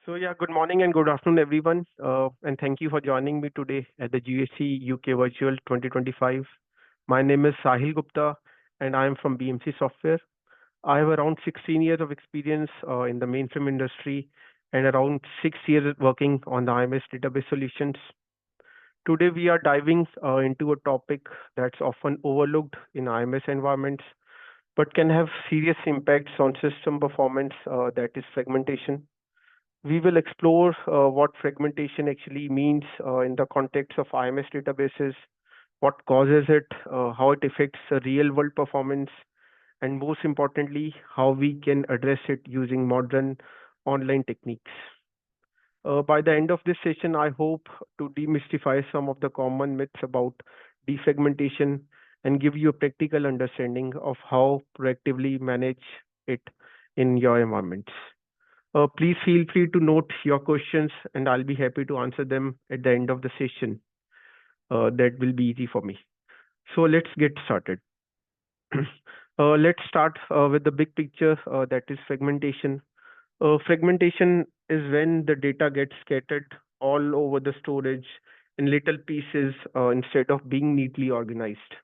Good morning and good afternoon, everyone. And thank you for joining me today at the GSC UK Virtual 2025. My name is Sahil Gupta, and I am from BMC Software. I have around 16 years of experience in the mainframe industry and around 6 years working on the IMS database solutions. Today, we are diving into a topic that's often overlooked in IMS environments, but can have serious impacts on system performance, that is fragmentation. We will explore what fragmentation actually means in the context of IMS databases, what causes it, how it affects real world performance, and most importantly, how we can address it using modern online techniques. By the end of this session, I hope to demystify some of the common myths about defragmentation and give you a practical understanding of how proactively manage it in your environments. Please feel free to note your questions, and I'll be happy to answer them at the end of the session. That will be easy for me. So let's get started. Let's start with the big picture, that is fragmentation. Fragmentation is when the data gets scattered all over the storage in little pieces instead of being neatly organized.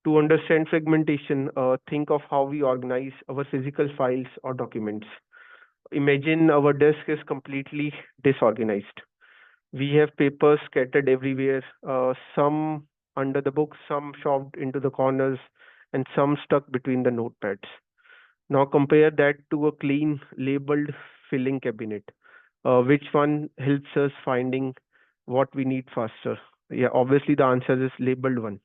To understand fragmentation, think of how we organize our physical files or documents. Imagine our desk is completely disorganized. We have papers scattered everywhere, some under the books, some shoved into the corners, and some stuck between the notepads. Now compare that to a clean, labeled filling cabinet. Which one helps us finding what we need faster? Yeah, obviously the answer is labeled one.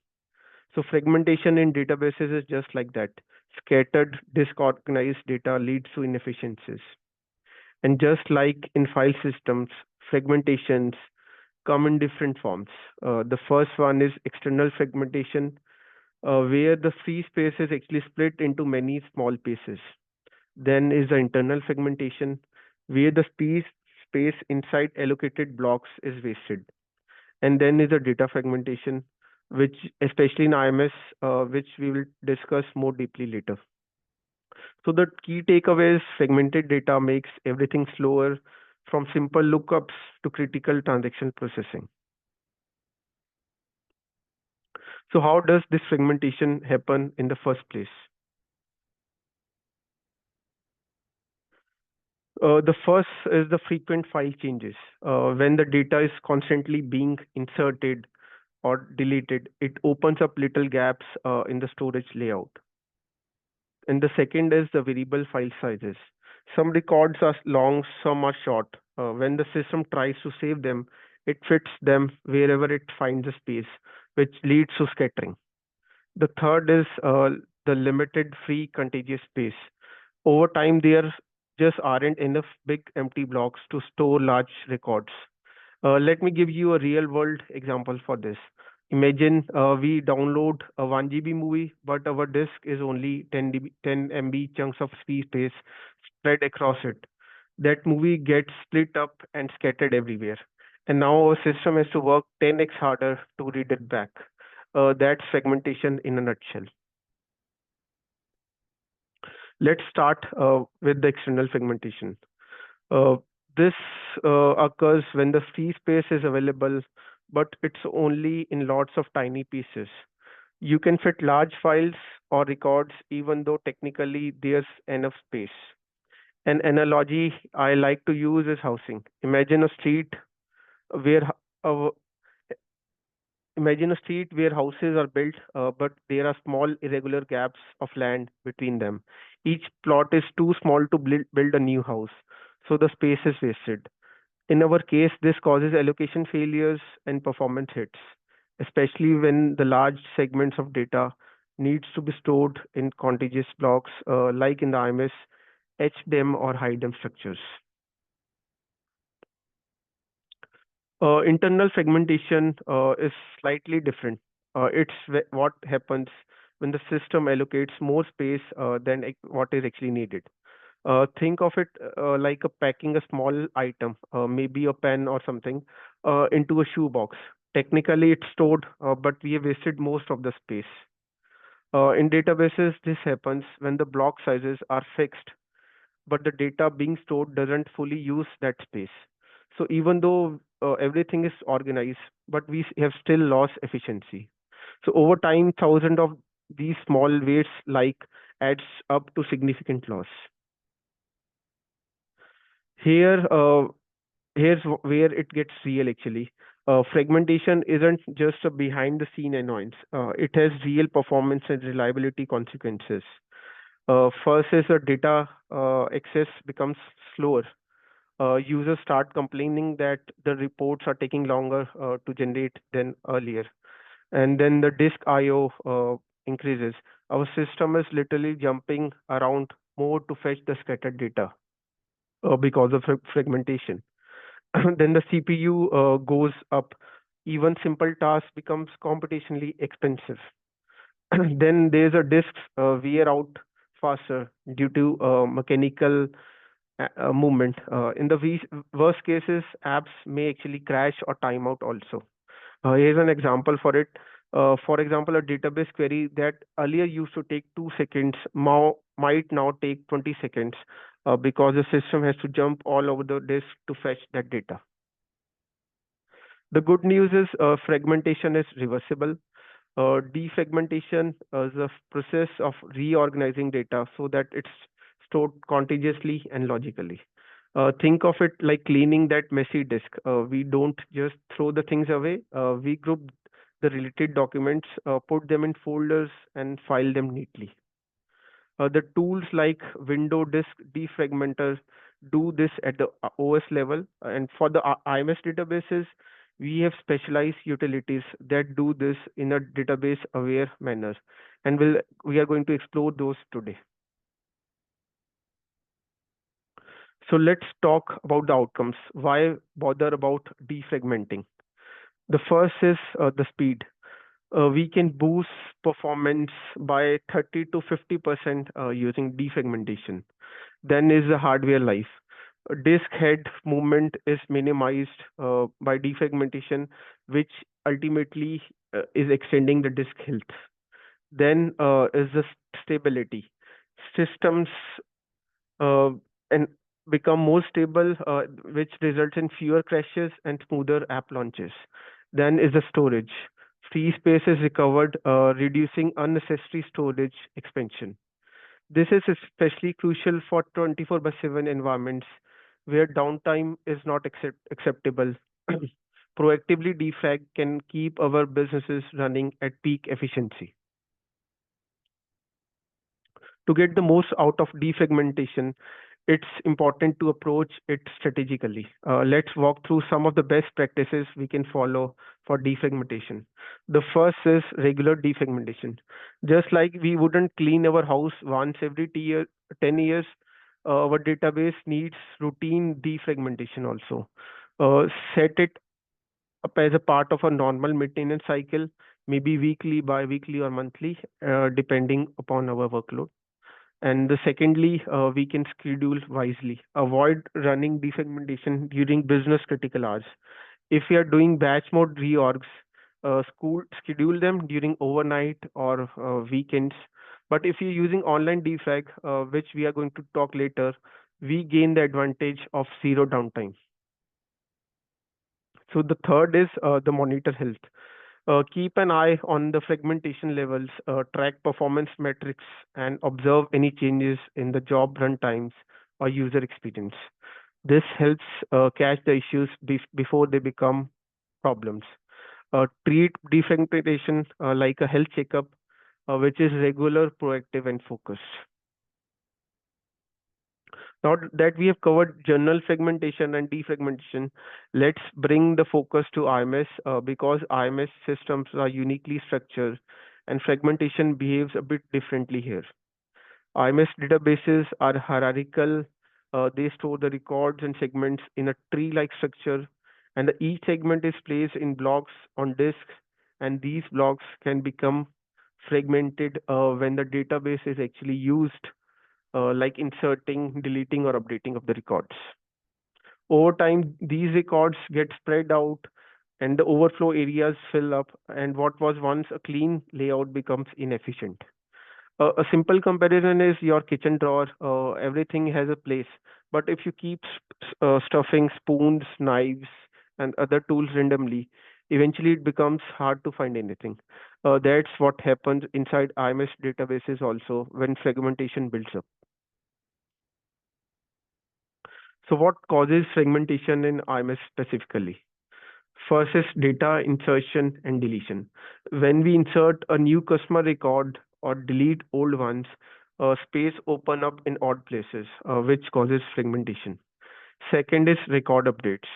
So fragmentation in databases is just like that. Scattered, disorganized data leads to inefficiencies. And just like in file systems, fragmentations come in different forms. The first one is external fragmentation, where the free space is actually split into many small pieces. Then is the internal fragmentation, where the space inside allocated blocks is wasted. And then is the data fragmentation, which especially in IMS, which we will discuss more deeply later. So the key takeaway is fragmented data makes everything slower, from simple lookups to critical transaction processing. So how does this fragmentation happen in the first place? The first is the frequent file changes. When the data is constantly being inserted or deleted, it opens up little gaps in the storage layout. And the second is the variable file sizes. Some records are long, some are short. When the system tries to save them, it fits them wherever it finds a space, which leads to scattering. The third is the limited free contiguous space. Over time, there just aren't enough big empty blocks to store large records. Let me give you a real world example for this. Imagine we download a 1 GB movie, but our disk is only 10 MB chunks of free space spread across it. That movie gets split up and scattered everywhere. And now our system has to work 10x harder to read it back. That's segmentation in a nutshell. Let's start with the external fragmentation. Uh, this occurs when the free space is available, but it's only in lots of tiny pieces. You can fit large files or records even though technically there's enough space. An analogy I like to use is housing. Where uh, Imagine a street where houses are built, but there are small irregular gaps of land between them. Each plot is too small to build a new house, so the space is wasted. In our case, this causes allocation failures and performance hits, especially when the large segments of data needs to be stored in contiguous blocks, like in the IMS, HDEM or HIDEM structures. Internal fragmentation is slightly different. What happens when the system allocates more space than what is actually needed. Think of it like a packing a small item, maybe a pen or something, into a shoebox. Technically, it's stored, but we have wasted most of the space. In databases, this happens when the block sizes are fixed. but the data being stored doesn't fully use that space. So even though everything is organized, but have still lost efficiency. So over time, thousands of these small weights like adds up to significant loss. Here, where it gets real actually. Fragmentation isn't just a behind the scene annoyance. It has real performance and reliability consequences. First is the data access becomes slower. Users start complaining that the reports are taking longer to generate than earlier. And then the disk IO increases. Our system is literally jumping around more to fetch the scattered data because of fragmentation. Then the CPU goes up. Even simple tasks becomes computationally expensive. Then there's a disk wear out faster due to mechanical movement. In the worst cases, apps may actually crash or timeout also. Here's an example for it. For example, a database query that earlier used to take 2 seconds might now take 20 seconds because the system has to jump all over the disk to fetch that data. The good news is fragmentation is reversible. Defragmentation is a process of reorganizing data so that it's stored contiguously and logically. Think of it like cleaning that messy disk. We don't just throw the things away. We group the related documents, put them in folders, and file them neatly. The tools like Window Disk Defragmenter do this at the OS level, and for the IMS databases, we have specialized utilities that do this in a database-aware manner, and we are going to explore those today. So let's talk about the outcomes. Why bother about defragmenting? The first is the speed. We can boost performance by 30 to 50% using defragmentation. Then is the hardware life. Disk head movement is minimized by defragmentation, which ultimately is extending the disk health. Then is the stability. Systems uh, and become more stable, which results in fewer crashes and smoother app launches. Then is the storage. Free space is recovered, reducing unnecessary storage expansion. This is especially crucial for 24 by 7 environments where downtime is not acceptable. Proactively defrag can keep our businesses running at peak efficiency. To get the most out of defragmentation, it's important to approach it strategically. Let's walk through some of the best practices we can follow for defragmentation. The first is regular defragmentation. Just like we wouldn't clean our house once every 10 years, our database needs routine defragmentation also. Set it up as a part of a normal maintenance cycle, maybe weekly, bi-weekly, or monthly, depending upon our workload. And the secondly, we can schedule wisely. Avoid running defragmentation during business critical hours. If we are doing batch mode reorgs, schedule them during overnight or weekends. But if you're using online defrag, which we are going to talk later, we gain the advantage of zero downtime. So the third is the monitor health. Keep an eye on the fragmentation levels, track performance metrics, and observe any changes in the job run times or user experience. This helps catch the issues before they become problems. Treat defragmentation like a health checkup, which is regular, proactive, and focused. Now that we have covered journal fragmentation and defragmentation, let's bring the focus to IMS because IMS systems are uniquely structured and fragmentation behaves a bit differently here. IMS databases are hierarchical. They store the records and segments in a tree-like structure, and each segment is placed in blocks on disks, and these blocks can become fragmented when the database is actually used like inserting, deleting, or updating of the records. Over time, these records get spread out and the overflow areas fill up, and what was once a clean layout becomes inefficient. A simple comparison is your kitchen drawer. Everything has a place, but if you keep stuffing spoons, knives, and other tools randomly, eventually it becomes hard to find anything. That's what happens inside IMS databases also when fragmentation builds up. So, what causes fragmentation in IMS specifically? First is data insertion and deletion. When we insert a new customer record or delete old ones, space open up in odd places, which causes fragmentation. Second is record updates.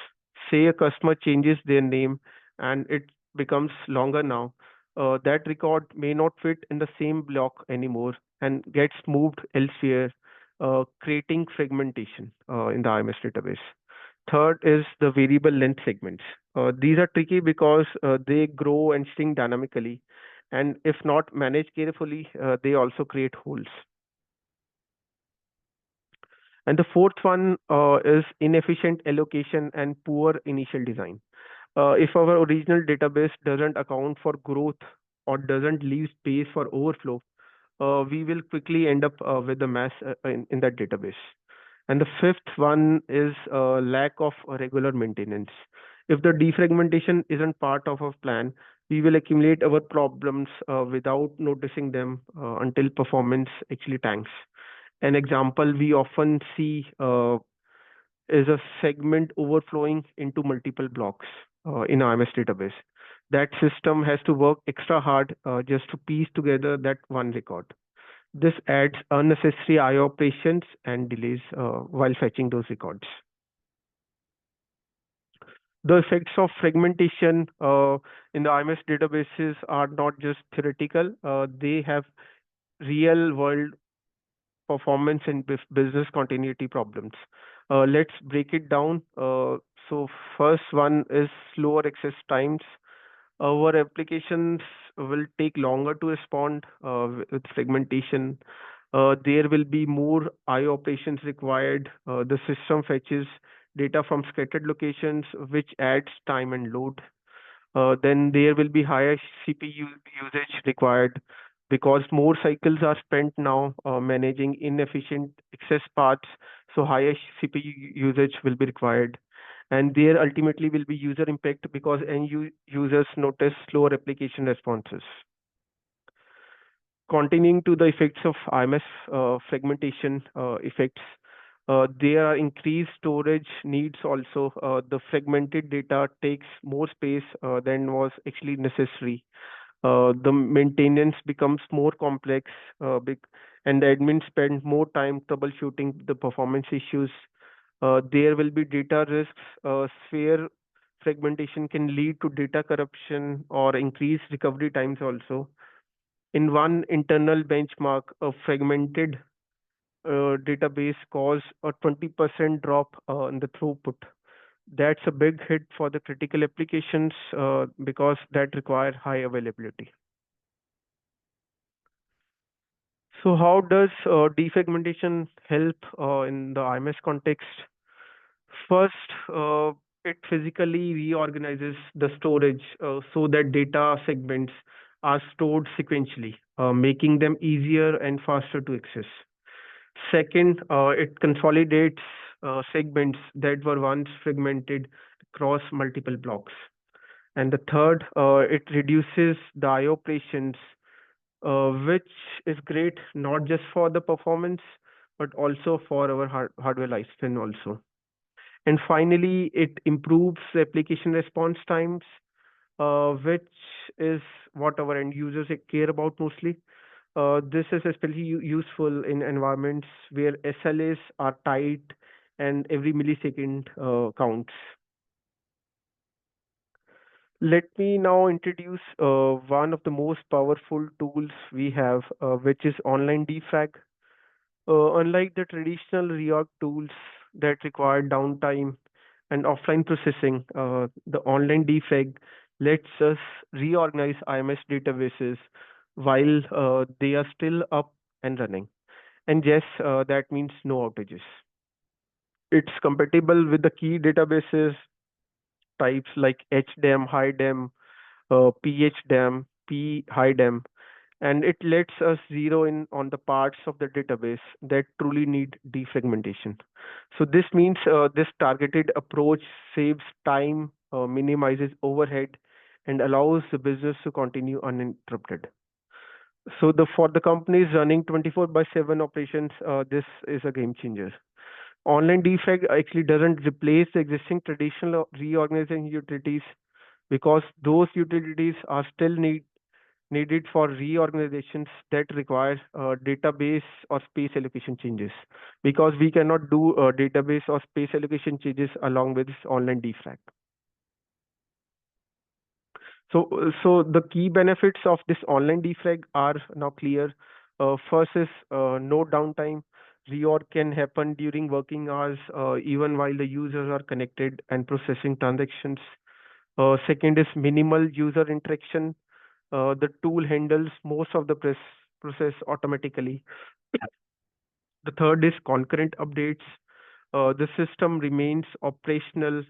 Say a customer changes their name and it becomes longer now. That record may not fit in the same block anymore and gets moved elsewhere, creating fragmentation in the IMS database. Third is the variable length segments. These are tricky because they grow and shrink dynamically, and if not managed carefully, they also create holes. And the fourth one is inefficient allocation and poor initial design. If our original database doesn't account for growth or doesn't leave space for overflow, we will quickly end up with a mess in that database. And the fifth one is lack of regular maintenance. If the defragmentation isn't part of our plan, we will accumulate our problems without noticing them until performance actually tanks. An example we often see is a segment overflowing into multiple blocks in IMS database. That system has to work extra hard just to piece together that one record. This adds unnecessary I/O operations and delays while fetching those records. The effects of fragmentation in the IMS databases are not just theoretical, they have real world performance and business continuity problems. Let's break it down. So, first one is slower access times. Our applications will take longer to respond with fragmentation. There will be more I/O operations required. The system fetches data from scattered locations, which adds time and load. Then there will be higher CPU usage required because more cycles are spent now managing inefficient access paths. So higher CPU usage will be required. And there ultimately will be user impact because users notice slower application responses. Continuing to the effects of IMS fragmentation effects, there are increased storage needs also. The fragmented data takes more space than was actually necessary. The maintenance becomes more complex, and the admin spend more time troubleshooting the performance issues. There will be data risks. Sphere fragmentation can lead to data corruption or increased recovery times also. In one internal benchmark, a fragmented database caused a 20% drop in the throughput. That's a big hit for the critical applications because that require high availability. So, how does defragmentation help in the IMS context? First, it physically reorganizes the storage so that data segments are stored sequentially, making them easier and faster to access. Second, it consolidates segments that were once fragmented across multiple blocks. And the third, it reduces the I/O operations, which is great not just for the performance, but also for our hardware lifespan also. And finally, it improves the application response times, which is what our end users care about mostly. This is especially useful in environments where SLAs are tight and every millisecond counts. Let me now introduce one of the most powerful tools we have, which is online defrag. Unlike the traditional reorg tools that require downtime and offline processing, the online defrag lets us reorganize IMS databases while they are still up and running. And yes, that means no outages. It's compatible with the key databases types like HDEM, HIDEM, PHDEM, P HIDEM, and it lets us zero in on the parts of the database that truly need defragmentation. So this means this targeted approach saves time, minimizes overhead, and allows the business to continue uninterrupted. So the for the companies running 24 by 7 operations, this is a game changer. Online defrag actually doesn't replace the existing traditional reorganizing utilities, because those utilities are still needed for reorganizations that require database or space allocation changes, because we cannot do database or space allocation changes along with online defrag. So the key benefits of this online defrag are now clear. First is no downtime. Reorg can happen during working hours, even while the users are connected and processing transactions. Second is minimal user interaction. The tool handles most of the process automatically. The third is concurrent updates. The system remains operational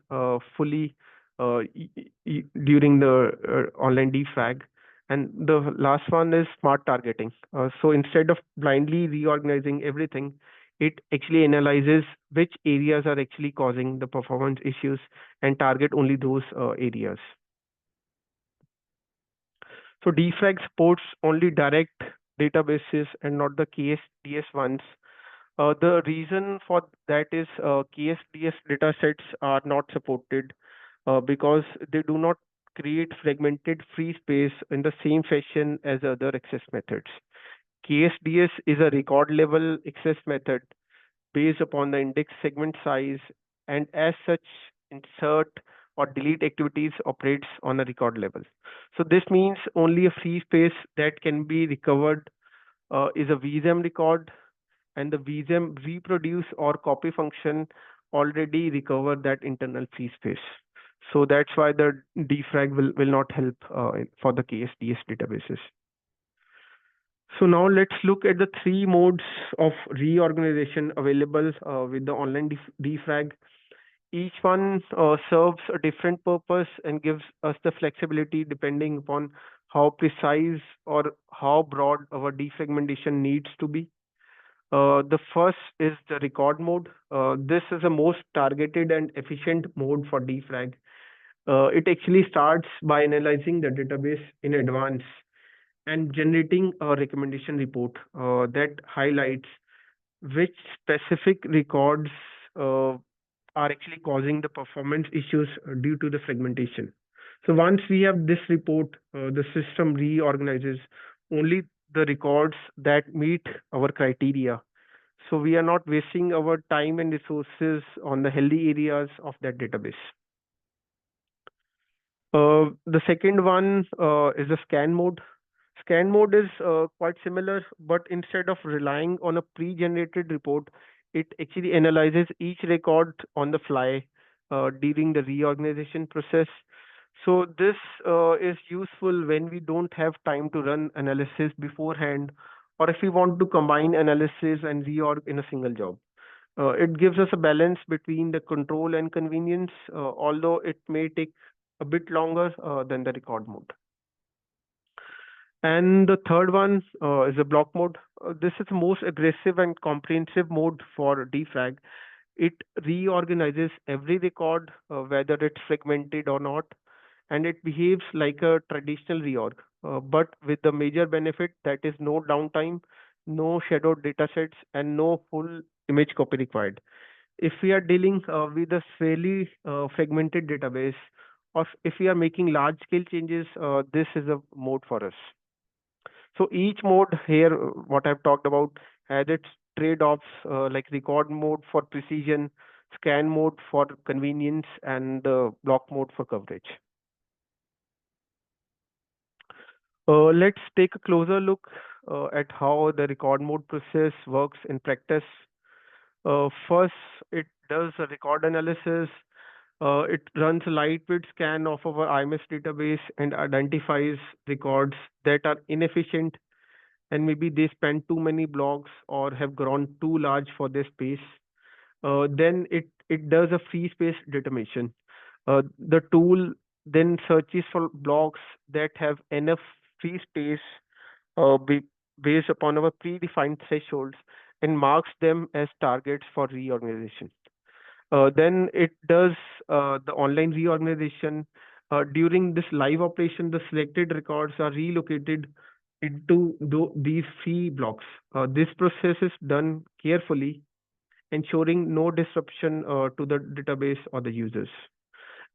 fully during the online defrag. And the last one is smart targeting. So instead of blindly reorganizing everything, it actually analyzes which areas are actually causing the performance issues and target only those areas. So defrag supports only direct databases and not the KSDS ones. The reason for that is KSDS datasets are not supported because they do not create fragmented free space in the same fashion as other access methods. KSDS is a record level access method based upon the index segment size, and as such, insert or delete activities operates on a record level. So this means only a free space that can be recovered is a VSM record, and the VSM reproduce or copy function already recover that internal free space. So that's why the defrag will not help for the KSDS databases. So now let's look at the three modes of reorganization available with the online defrag. Each one serves a different purpose and gives us the flexibility depending upon how precise or how broad our defragmentation needs to be. The first is the record mode. This is the most targeted and efficient mode for defrag. It actually starts by analyzing the database in advance and generating a recommendation report that highlights which specific records are actually causing the performance issues due to the fragmentation. So once we have this report, the system reorganizes only the records that meet our criteria. So we are not wasting our time and resources on the healthy areas of that database. The second one is the scan mode. Scan mode is quite similar, but instead of relying on a pre-generated report, it actually analyzes each record on the fly during the reorganization process. So this is useful when we don't have time to run analysis beforehand, or if we want to combine analysis and reorg in a single job. It gives us a balance between the control and convenience, although it may take a bit longer than the record mode. And the third one is a block mode. This is the most aggressive and comprehensive mode for defrag. It reorganizes every record, whether it's fragmented or not, and it behaves like a traditional reorg, but with the major benefit that is no downtime, no shadowed datasets, and no full image copy required. If we are dealing with a fairly fragmented database, or if we are making large scale changes, this is a mode for us. So each mode here, what I've talked about, has its trade-offs, like record mode for precision, scan mode for convenience, and the block mode for coverage. Let's take a closer look at how the record mode process works in practice. First, it does a record analysis. It runs a lightweight scan of our IMS database and identifies records that are inefficient, and maybe they spend too many blocks or have grown too large for their space. Then it does a free space determination. The tool then searches for blocks that have enough free space based upon our predefined thresholds and marks them as targets for reorganization. Then it does the online reorganization. During this live operation, the selected records are relocated into these free blocks. This process is done carefully, ensuring no disruption to the database or the users.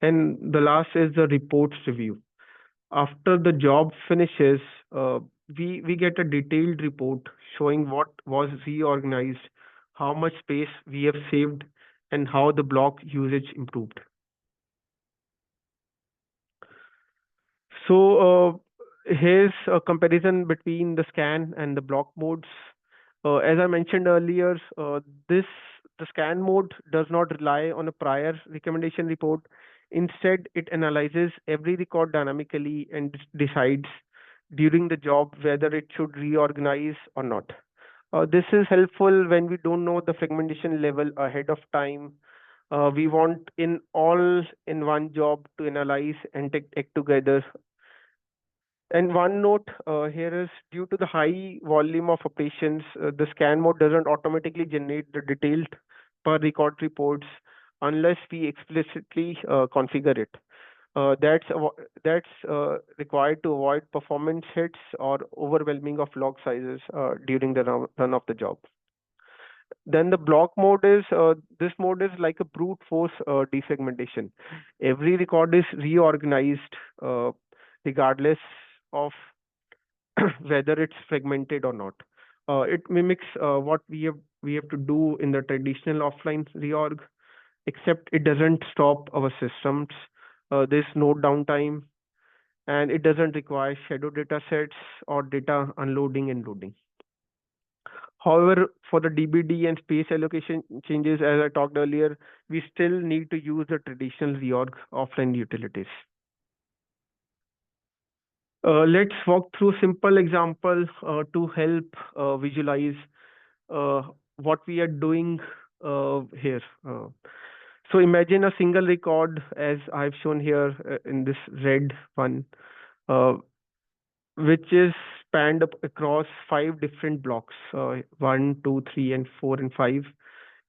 And the last is the reports review. After the job finishes, uh, we get a detailed report showing what was reorganized, how much space we have saved, and how the block usage improved. So here's a comparison between the scan and the block modes. As I mentioned earlier, this the scan mode does not rely on a prior recommendation report. Instead, it analyzes every record dynamically and decides during the job whether it should reorganize or not. This is helpful when we don't know the fragmentation level ahead of time. We want in all in one job to analyze and take together. And one note here is due to the high volume of operations, the scan mode doesn't automatically generate the detailed per record reports unless we explicitly configure it. That's required to avoid performance hits or overwhelming of log sizes during the run of the job. Then the block mode is this mode is like a brute force defragmentation. Every record is reorganized regardless of whether it's fragmented or not. It mimics what we have to do in the traditional offline reorg, except it doesn't stop our systems. There's no downtime, and it doesn't require shadow data sets or data unloading and loading. However, for the DBD and space allocation changes, as I talked earlier, we still need to use the traditional reorg offline utilities. Let's walk through a simple example to help visualize uh, what we are doing here. So imagine a single record, as I've shown here in this red one, uh, which is spanned up across five different blocks, one, two, three, and four, and five.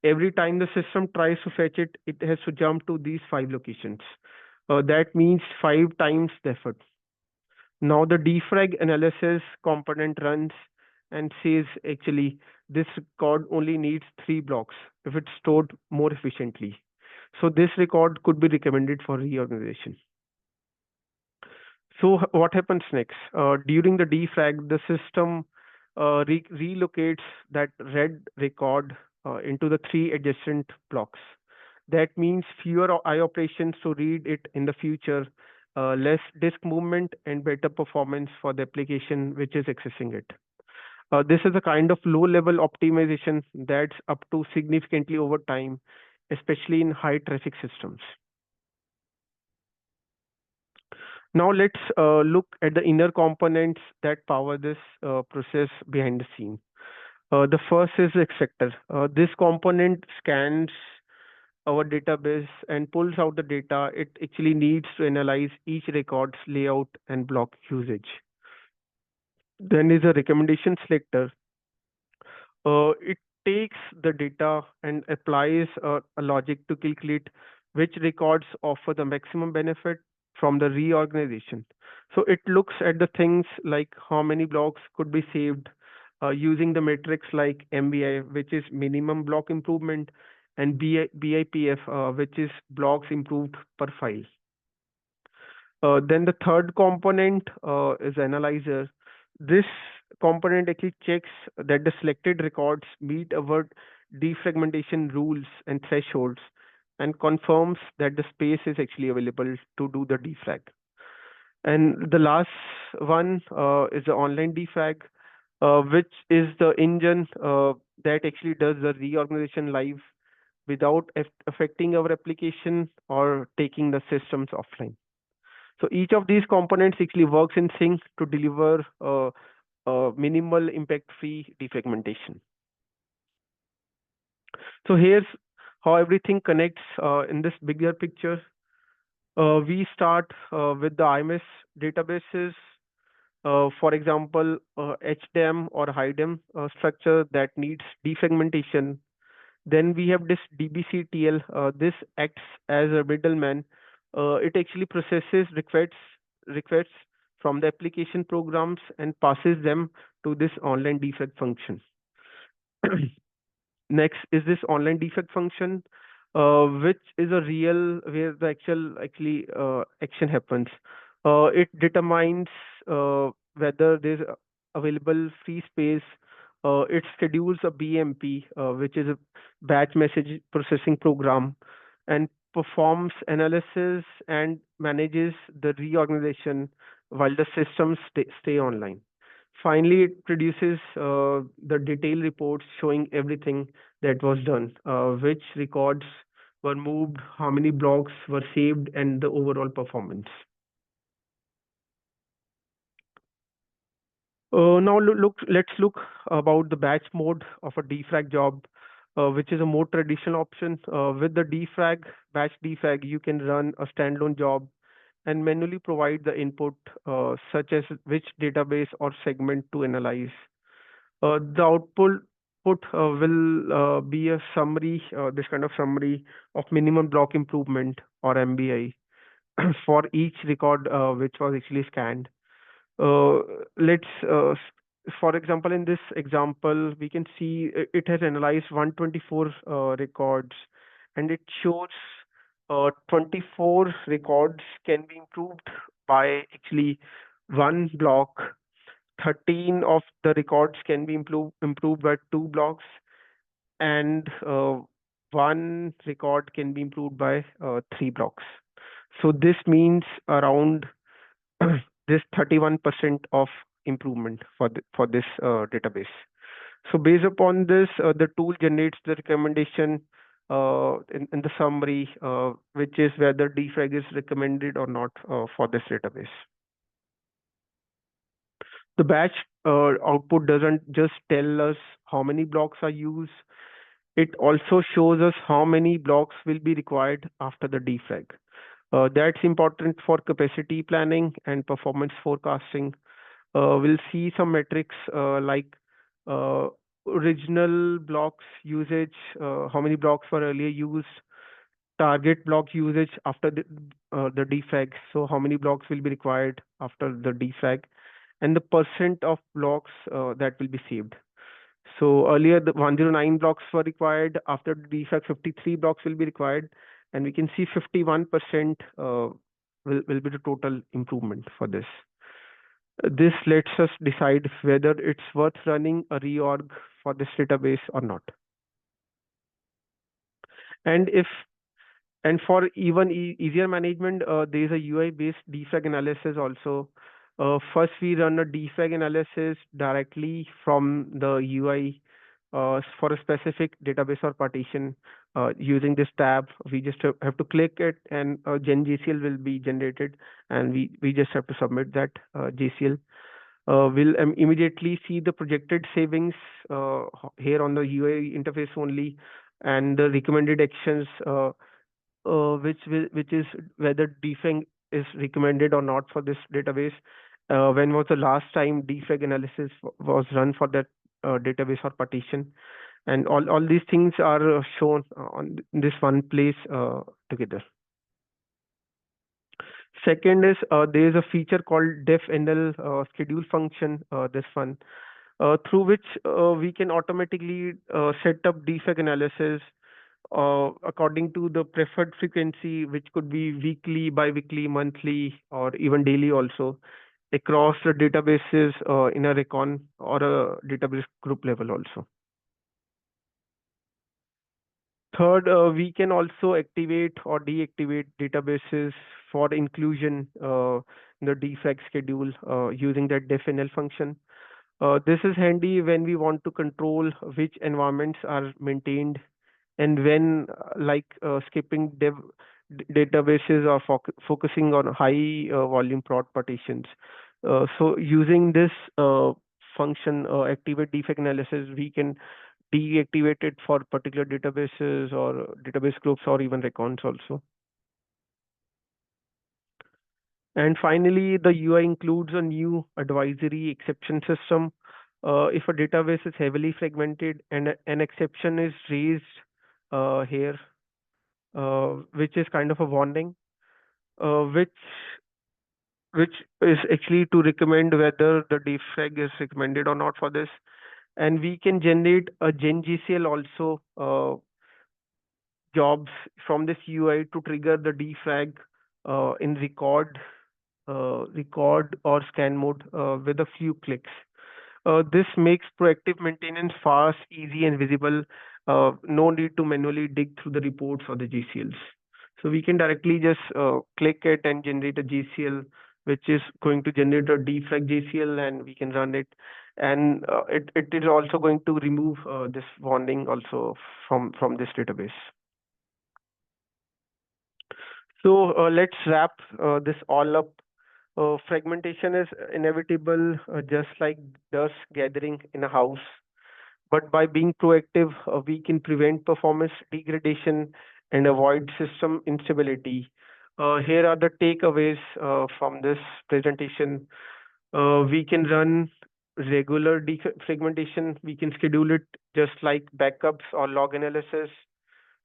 Every time the system tries to fetch it, it has to jump to these five locations. That means five times the effort. Now the defrag analysis component runs and says actually this record only needs three blocks if it's stored more efficiently. So this record could be recommended for reorganization. So what happens next? During the defrag, the system relocates that red record into the three adjacent blocks. That means fewer I operations to read it in the future, less disk movement, and better performance for the application which is accessing it. This is a kind of low-level optimization that's up to significantly over time, especially in high-traffic systems. Now let's look at the inner components that power this process behind the scene. The first is the extractor. This component scans our database and pulls out the data it actually needs to analyze each record's layout and block usage. Then is a recommendation selector. It takes the data and applies a logic to calculate which records offer the maximum benefit from the reorganization. So it looks at the things like how many blocks could be saved using the metrics like MBI, which is minimum block improvement, and BIPF, which is blocks improved per file. Then the third component is analyzer. This component actually checks that the selected records meet our defragmentation rules and thresholds and confirms that the space is actually available to do the defrag. And the last one is the online defrag, which is the engine that actually does the reorganization live without affecting our application or taking the systems offline. So each of these components actually works in sync to deliver minimal impact-free defragmentation. So here's how everything connects in this bigger picture. We start with the IMS databases. For example, HDM or HIDEM structure that needs defragmentation. Then we have this DBCTL. This acts as a middleman. It actually processes requests from the application programs and passes them to this online defect function. Next is this online defect function, which is a real where the actually action happens. It determines whether there's available free space. It schedules a BMP, which is a batch message processing program, and performs analysis and manages the reorganization while the systems stay online. Finally, it produces the detailed reports showing everything that was done, which records were moved, how many blocks were saved, and the overall performance. Now let's look about the batch mode of a defrag job, which is a more traditional option. With the batch defrag, you can run a standalone job and manually provide the input, such as which database or segment to analyze. The output will be a summary, this kind of summary of minimum block improvement or MBI for each record which was actually scanned. Uh, let's, for example, in this example, we can see it has analyzed 124 records, and it shows 24 records can be improved by actually one block. 13 of the records can be improved by two blocks, and one record can be improved by three blocks. So this means around this 31% of improvement for this database. So based upon this, the tool generates the recommendation in the summary, which is whether defrag is recommended or not for this database. The batch output doesn't just tell us how many blocks are used, it also shows us how many blocks will be required after the defrag. That's important for capacity planning and performance forecasting. We'll see some metrics like uh, original blocks usage, how many blocks were earlier used, target block usage after the defrag, so how many blocks will be required after the defrag, and the percent of blocks that will be saved. So earlier the 109 blocks were required. After the defrag, 53 blocks will be required, and we can see 51% will be the total improvement for this. This lets us decide whether it's worth running a reorg for this database or not. And if and for even easier management, there is a UI-based defrag analysis also. First, we run a defrag analysis directly from the UI for a specific database or partition. Using this tab, we just have to click it, and Gen JCL will be generated, and we just have to submit that JCL. We'll immediately see the projected savings here on the UI interface only, and the recommended actions, which is whether defrag is recommended or not for this database. When was the last time defrag analysis was run for that database or partition? And all these things are shown on this one place together. Second is there is a feature called defNL schedule function, this one, through which we can automatically set up defect analysis according to the preferred frequency, which could be weekly, bi-weekly, monthly, or even daily also, across the databases in a recon or a database group level also. Third, we can also activate or deactivate databases for inclusion in the defect schedule using that defNL function. This is handy when we want to control which environments are maintained, and when skipping databases or focusing on high volume prod partitions. So using this function, activate defect analysis, we can deactivate it for particular databases or database groups or even recons also. And finally, the UI includes a new advisory exception system. If a database is heavily fragmented and an exception is raised here, which is kind of a warning, which is actually to recommend whether the defrag is recommended or not for this. And we can generate a GenGCL also jobs from this UI to trigger the defrag in record or scan mode with a few clicks. This makes proactive maintenance fast, easy, and visible. No need to manually dig through the reports or the GCLs. So we can directly just click it and generate a GCL, which is going to generate a defrag GCL, and we can run it. And it is also going to remove this warning also from this database. So let's wrap this all up. Fragmentation is inevitable, just like dust gathering in a house. But by being proactive, we can prevent performance degradation and avoid system instability. Here are the takeaways from this presentation. We can run regular defragmentation. We can schedule it just like backups or log analysis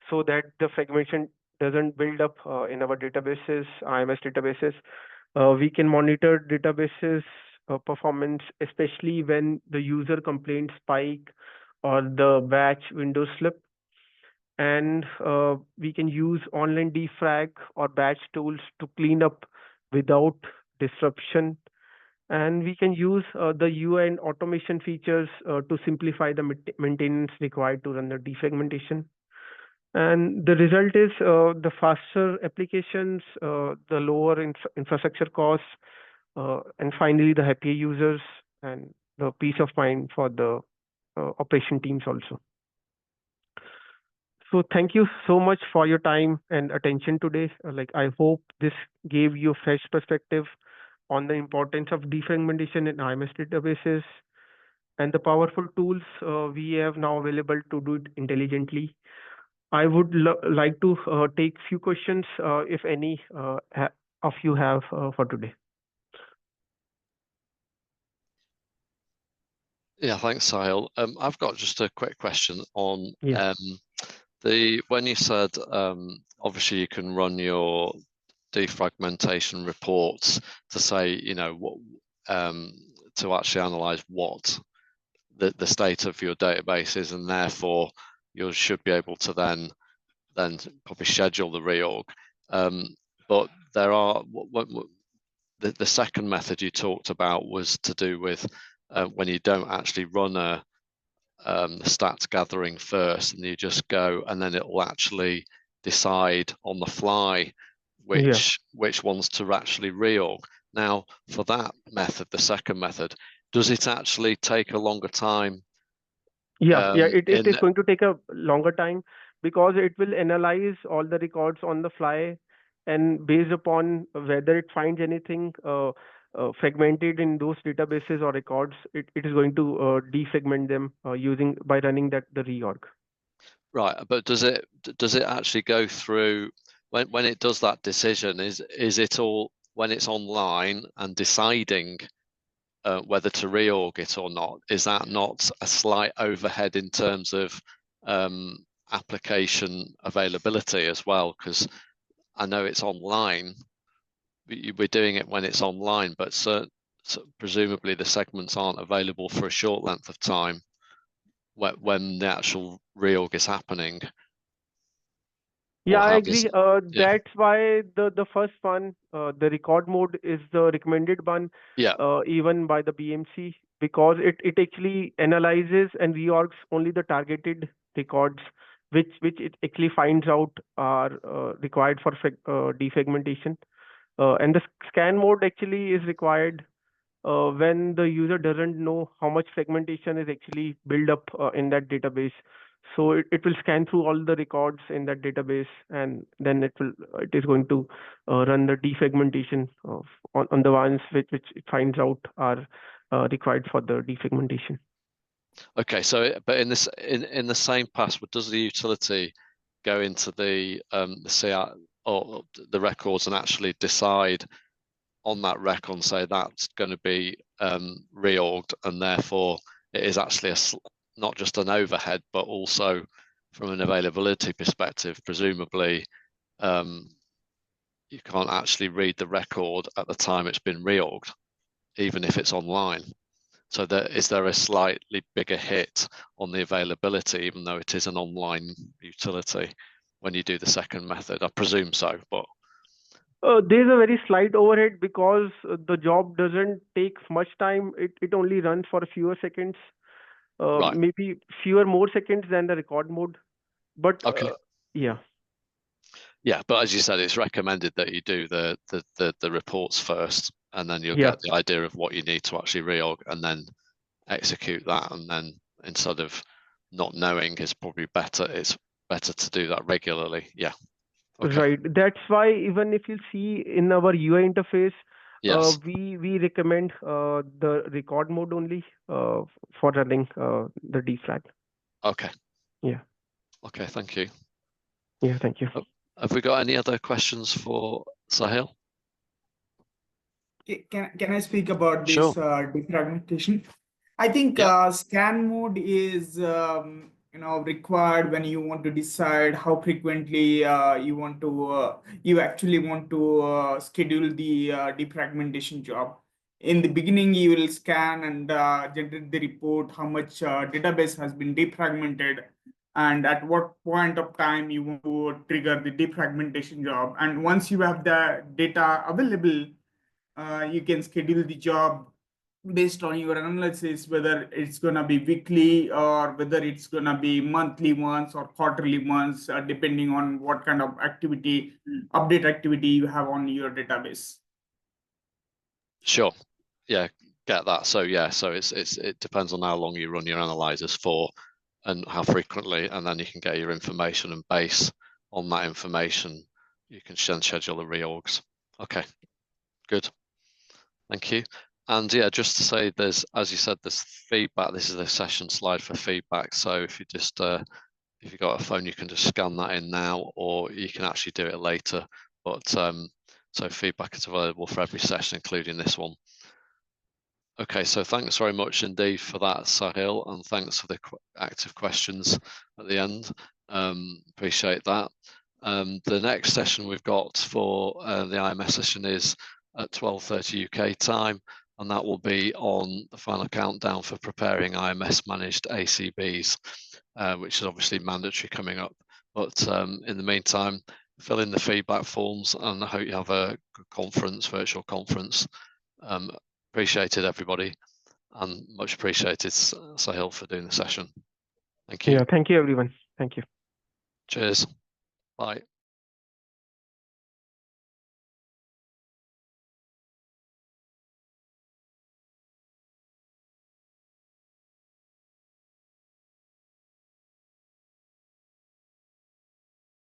so that the fragmentation doesn't build up in our databases, IMS databases. We can monitor databases performance, especially when the user complaint spike or the batch window slip. And we can use online defrag or batch tools to clean up without disruption. And we can use the UI and automation features to simplify the maintenance required to run the defragmentation. And the result is the faster applications, the lower infrastructure costs, and finally the happier users and the peace of mind for the operation teams also. So thank you so much for your time and attention today. Like I hope this gave you a fresh perspective on the importance of defragmentation in IMS databases and the powerful tools we have now available to do it intelligently. I would like to take few questions, if any of you have for today. Yeah, thanks, Sahil. I've got just a quick question on Yeah. when you said obviously you can run your defragmentation reports to say, you know, what to actually analyze what the state of your database is, and therefore you should be able to then probably schedule the reorg. But there are the second method you talked about was to do with when you don't actually run the stats gathering first, and you just go, and then it will actually decide on the fly which ones to actually reorg. Now, for that method, the second method, does it actually take a longer time? It is going to take a longer time because it will analyze all the records on the fly, and based upon whether it finds anything fragmented in those databases or records, it is going to defragment them using by running the reorg. Right, but does it actually go through when it does that decision? Is it all when it's online and deciding whether to reorg it or not? Is that not a slight overhead in terms of application availability as well? Because I know it's online. We're doing it when it's online, but so presumably the segments aren't available for a short length of time when the actual reorg is happening. Yeah, I agree. That's why the first one, the record mode, is the recommended one, Yeah. even by the BMC, because it actually analyzes and reorgs only the targeted records, which it actually finds out are required for defragmentation. And the scan mode actually is required when the user doesn't know how much fragmentation is actually built up in that database. So it will scan through all the records in that database, and then it is going to run the defragmentation on the ones which it finds out are required for the defragmentation. Okay, so but in the same password, does the utility go into the CR or the records and actually decide on that record and say that's going to be reorged, and therefore it is actually not just an overhead, but also from an availability perspective, presumably you can't actually read the record at the time it's been reorged, even if it's online. So is there a slightly bigger hit on the availability, even though it is an online utility, when you do the second method? I presume so, but There's a very slight overhead because the job doesn't take much time. It only runs for fewer seconds, right. maybe fewer more seconds than the record mode. But Okay. yeah, Yeah, but as you said, it's recommended that you do the reports first, and then you'll yeah, get the idea of what you need to actually reorg, and then execute that. And then instead of not knowing, is probably better. It's better to do that regularly. Yeah. Okay. right. That's why even if you see in our UI interface, Yes. we recommend the record mode only for running the deflag. Okay. Yeah, Okay. Thank you. yeah. Thank you. Have we got any other questions for Sahil? Can I speak about Sure. this defragmentation? I think Yeah. scan mode is required when you want to decide how frequently you actually want to schedule the defragmentation job. In the beginning, you will scan and generate the report how much database has been defragmented, and at what point of time you want to trigger the defragmentation job. And once you have the data available, you can schedule the job based on your analysis, whether it's going to be weekly or whether it's going to be monthly once or quarterly once, depending on what kind of update activity you have on your database. Sure. Yeah, get that. So yeah, so it depends on how long you run your analyzers for and how frequently, and then you can get your information, and base on that information you can then schedule the reorgs. Okay, good. Thank you. And yeah, just to say, there's, as you said, there's feedback. This is a session slide for feedback. So if you just if you've got a phone, you can just scan that in now, or you can actually do it later. But so feedback is available for every session, including this one. Okay, so thanks very much indeed for that, Sahil, and thanks for the active questions at the end. Appreciate that. The next session we've got for the IMS session is at 12:30 UK time, and that will be on the final countdown for preparing IMS managed ACBs, which is obviously mandatory coming up. But in the meantime, fill in the feedback forms, and I hope you have a good virtual conference. Appreciated everybody, and much appreciated Sahil for doing the session. Thank you. Yeah, thank you everyone. Thank you. Cheers. Bye.